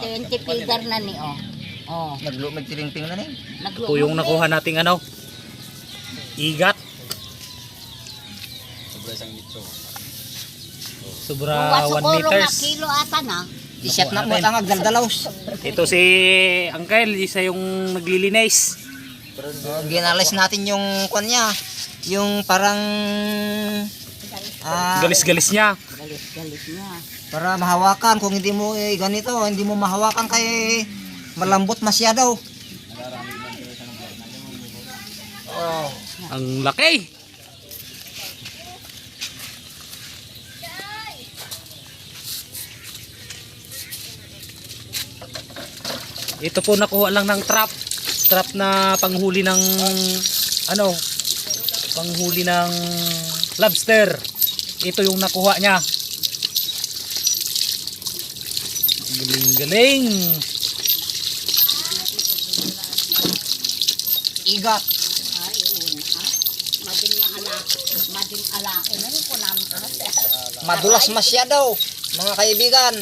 20 feeder na ni oh. Oh. Nagtiling-ting na ni. Ito yung nakuha nating ano, igat. Sobra 1 meters. Kilo ata na. T-shirt na mo ang agdaldalaws. Ito si Uncle, isa yung naglilinis. Ginalis natin yung kwan niya. Yung parang Galis-galis niya. Galis niya. para mahawakan. Kung hindi mo ganito, hindi mo mahawakan kay malambot masyado. Oh. Ang laki. Ito po nakuha lang ng trap. Trap na panghuli ng ano? Panghuli ng lobster. Ito yung nakuha niya. Galing-galing. Igat. Mading ala. Ano ko na? Madulas masyado, mga kaibigan.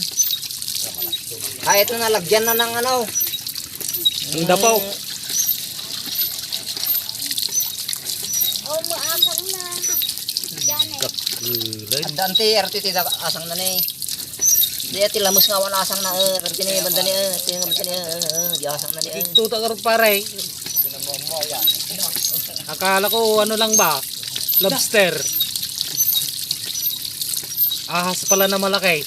Kahit na nalagyan na ng ano. Ang dapaw. Oh, maasang na. Diyan eh. Galing. Dante RTT asang na ni. Di ati lamos nga wan asang na RTT ni banda ni tinga banda ni di asang na ni. Ito tagar pare. Akala ko ano lang ba? Lobster. Ahas pala na malaki.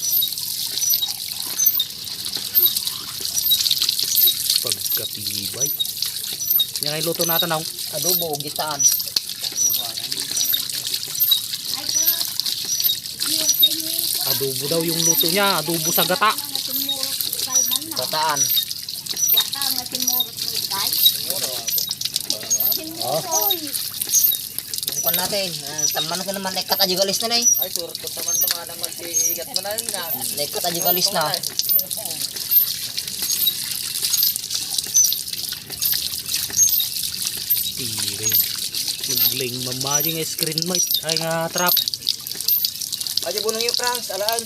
Pagkatibay. Yan ay luto natin ako. Adobo gitaan. Adobo daw yung luto niya. Adobo sa gata. Gataan. Oh. Yung pan natin, taman ko naman nekat aja galis na ni. Ay surut ko teman-teman naman sigat mo na nga. Nekat aja galis na. Tire. Magling mamajing screen mate. Ay nga trap. Aja bunong yung Franz, alaan.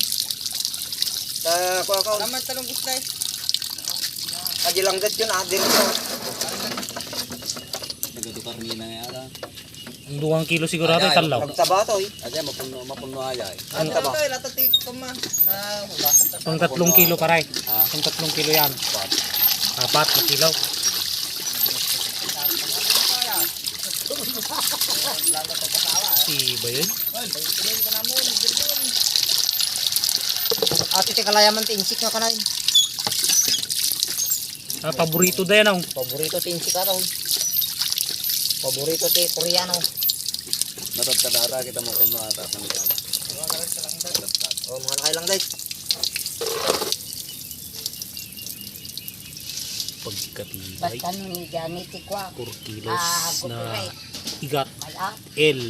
Sa kuha ko. Naman talong gustay. Aja lang gat yun, adir ko. Nagatukar nila nga yata. Ang 2 kilo sigurado ay talaw. Magtaba to eh. Aja mapuno aja. Ang taba. Pang 3 kilo paray. Pang 3 kilo yan. 4 na kilo. Tiba yun. Ati te kalayaman te insik nga kanain. Paborito din ang. Paborito te insik ka daw. Paborito te Koreano. Natagkadara kita mapuno ata. Oh, mga nakailang guys. Pagkatibay. Basta nun ni ganiti ko. 4 kilos na Gupre. igat. Malak. L.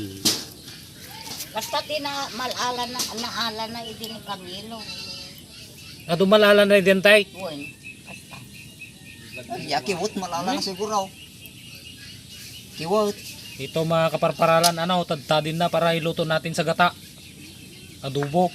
Basta di na malala na naala na idi ni Camilo. Malala na din tay. Buwan. Basta. Ya kiwot malala na siguro. Kiwot. Ito mga kaparparalan, ano, tadtadin na para iluto natin sa gata. Adobo.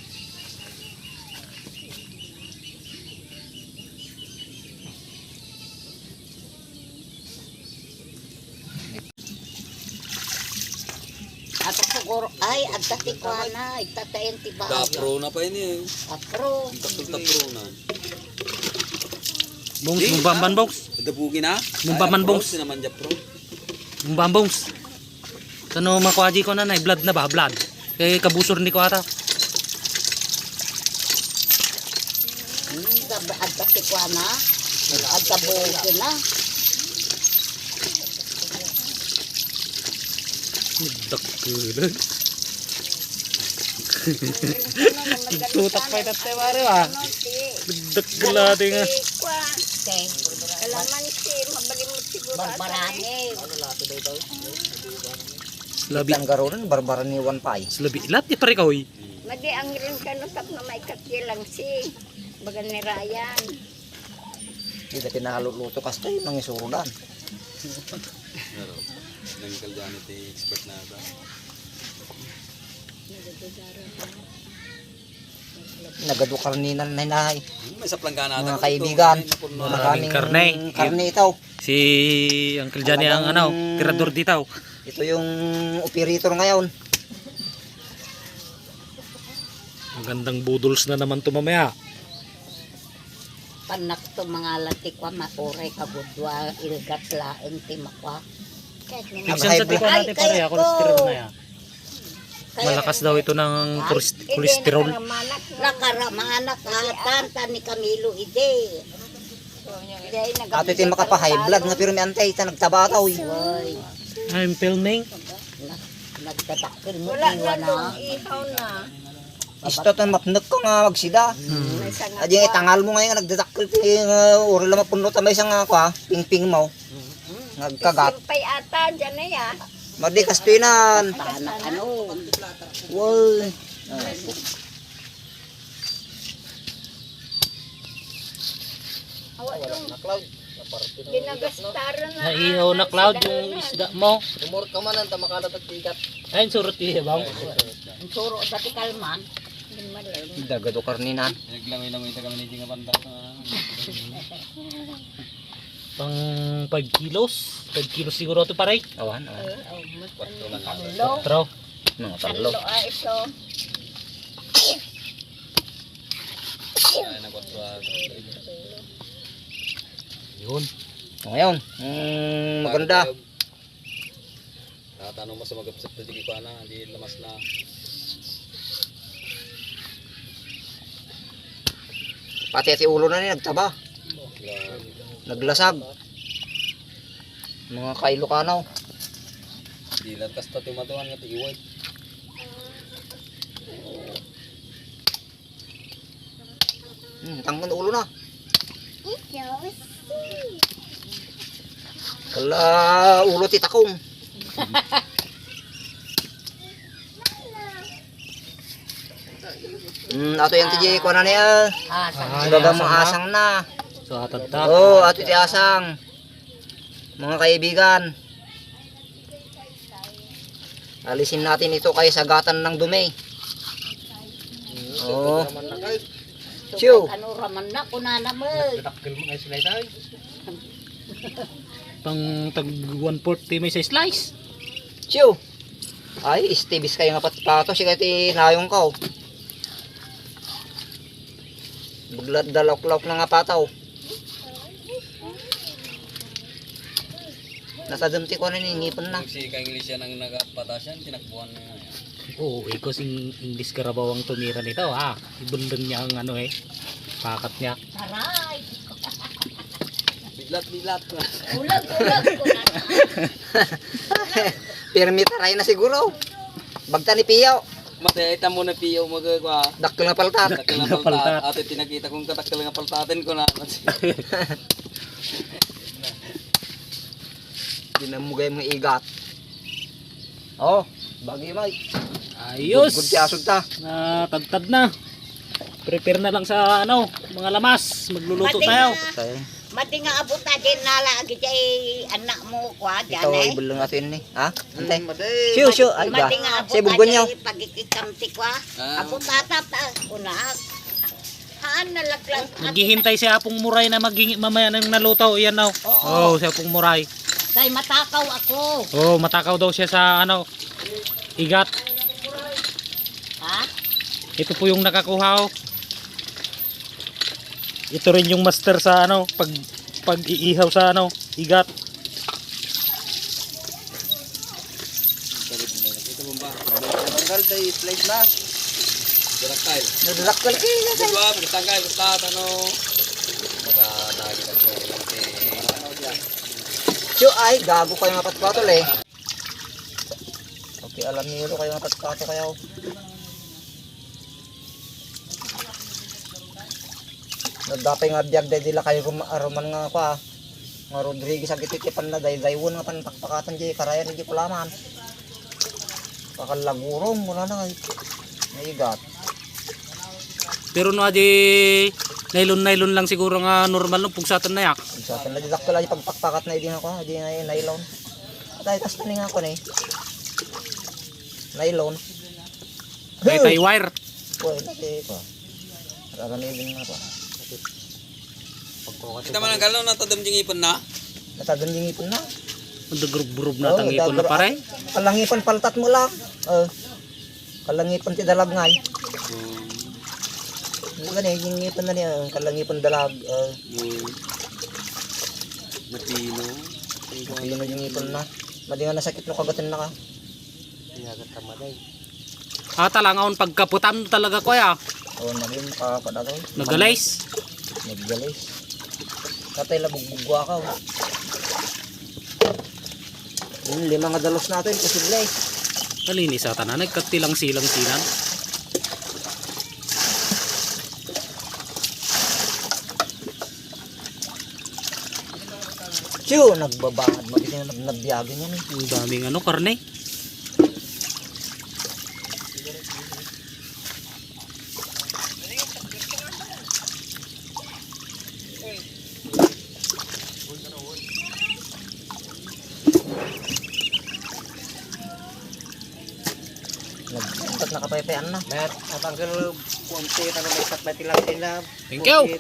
At siguro ay agtati ko na itatayin ti ba. Tapro na pa ini eh. Apro. Tapro na. Bongs, mumbamban bongs. Dabugi na. Mumbaman bongs. Sinaman japro. Mumbambong. Kano makwaji ko na na, blood na ba? Blood. Kay kabusor ni ko ata. Agtati ko na. Agtabuo na. Dakkulan. Tutak pa itatay mare ba? Dakkulan nga. Kalaman si mabalimot siguro. Barbarane. Slabi. Ang garoon barbaran ni One Pai. Slabi. Lahat di pare ka hoy. Madi ang rin kanusap na may katkilang si. Bagan ni Ryan. Hindi tinahalo-luto kastoy mangisurudan. Nangkal dyan ito expert na ata. Nagado karninan na hinahay. May sa planggana Mga kaibigan. Maraming karne. Karne ito. Si Uncle Johnny ang ano, tirador dito. Ito yung operator ngayon. Magandang budol na naman to mamaya. Panak to mga latikwa mauray kabudwa ilgat laeng timakwa. Minsan sa tikwa natin pare, kolesterol na yan. Malakas daw ito ng kolesterol. Nakaramanak atan tani Camilo ide. Ato ito yung makapa-high blood nga pero may antay. Ito nagtaba ito. Oy, I'm filming. nagtatakil mo iwan na. Isto ito mapnag ka nga magsida. Adi nga itangal mo ngayon nga nagdadakil. Uri lang mapunot may isang ping-ping mo. Nagkagat. Simpay ata, dyan na ya. Madi kastinan. Tanak ano. Wal. Ginagastaran na. Naihaw na cloud yung isda mo. Tumor ka man ang tamakalat at tigat. Ayun, surot iya bang. Ang suro dati kalman. Dagado karninan. Naglangoy-langoy ta kami ni nga banda. Pang 5 kilos. 5 kilos siguro ito pare. Awan. Tro. Mga talo. Ito. Ay na 4. Yun. Ngayon. Maganda. Tatanong mo sa magapsat na digi pa na, hindi lamas na. Pati ati ulo na niya nagtaba. Naglasag. Mga kailokanaw. Dilat kasta tumatuan nga tiiway. Tangkan ulo na. Kala ulo ti takong. Ato yan ti kuha na niya. Baga mga asang na. So atad-tag. Oo, ato ti asang. Mga kaibigan. Alisin natin ito kay sagatan ng dumi. Oo. Chiu. Ano raman na kunana mo. Pang tag 1/4 may sa slice. Chiu. Ay, istibis kayo nga patpato. Sige ti nayong ka. Buglad dalok-lok na nga pataw. Nakadumti ko na ningipon na. Si ka English yan ang nagapatasyan, tinakbuhan na yan. Oo, ikos English Carabao ang tumira nito ha. Ibundang niya ang ano pakat niya. Taray. Biglat. Ulag kunana. Pirmitaray na siguro. Bagta ni Piyaw. Matayita mo na piyo magagwa. Dakil na paltat. Takal na paltat. Ate tinakita kong katakal nga paltatin ko na. Dinamugay mga igat. Oh, bagay may. Ayos. Good ti asod ta. Natagtad na. Prepare na lang sa mga lamas. Magluluto tayo. Mati nga abot na din nala agi jay anak mo kwa Ito dyan ay eh. bulong atin ni. Ha? Antay. Siyo. Ay ba? Mati nga abot Sa na bugon niyo. jay pagikikamti kwa. Abot tatap ta. Una. Haan nalaglag. Naghihintay si Apong Muray na mamaya nang naluto. Yan na. Oh, si Apong Muray. Kay matakaw ako. Oh, matakaw daw siya sa igat. Ha? Ito po yung nakakuha. Ito rin yung master sa pag iihaw sa igat. Tanggal tayo slice na. Darakay. Nadakal kayo. Diba, magtanggal, basta makadagi na siya lang Siyo ay gago kayo nga patpatol eh. Okay, alam niyo kayo nga patpato kayo. Nagdapay nga biyag day dila kayo aruman nga pa. Nga Rodriguez ang ititipan na daywon nga panpakpakatan di karayan di kulaman. Pakalagurong wala na naigat. Pero di nylon lang siguro nga normal nung pugsatan na yak. Sa atin na didakto lang pagpakpakat na hindi ako, hindi na nylon. Dahil tas taning ako na nylon. May tie wire. Well, nati ko. Raganilin na pa. Kita man ang galaw na tadam ding ipon na. Natagan yung ipon na. Dagrub-brub na tangipon na pare. Kalangipan paltat mo lang. Kalangipan ti dalag ngay. Gani yung ipon na niya, kalangipan dalag. Matino. Pino yung ipon na. Madi nga nasakit no kagatin na ka. Talangaon pagkaputan talaga ko ya. Naging papadagaw. Nagalays. Naggalis. Katay labugbugwa ka. Yung 5 nga dalos natin, posible. Nalinis sa tanan. Nagkatilang silang sinan. Siyo, nagbabahad. Mabigyan na nagbiyagin yan eh. Ang daming ano, karne. Nagpuntat nakapaypayan na. Met, at ang konti, may saklay tilang sila. Thank you.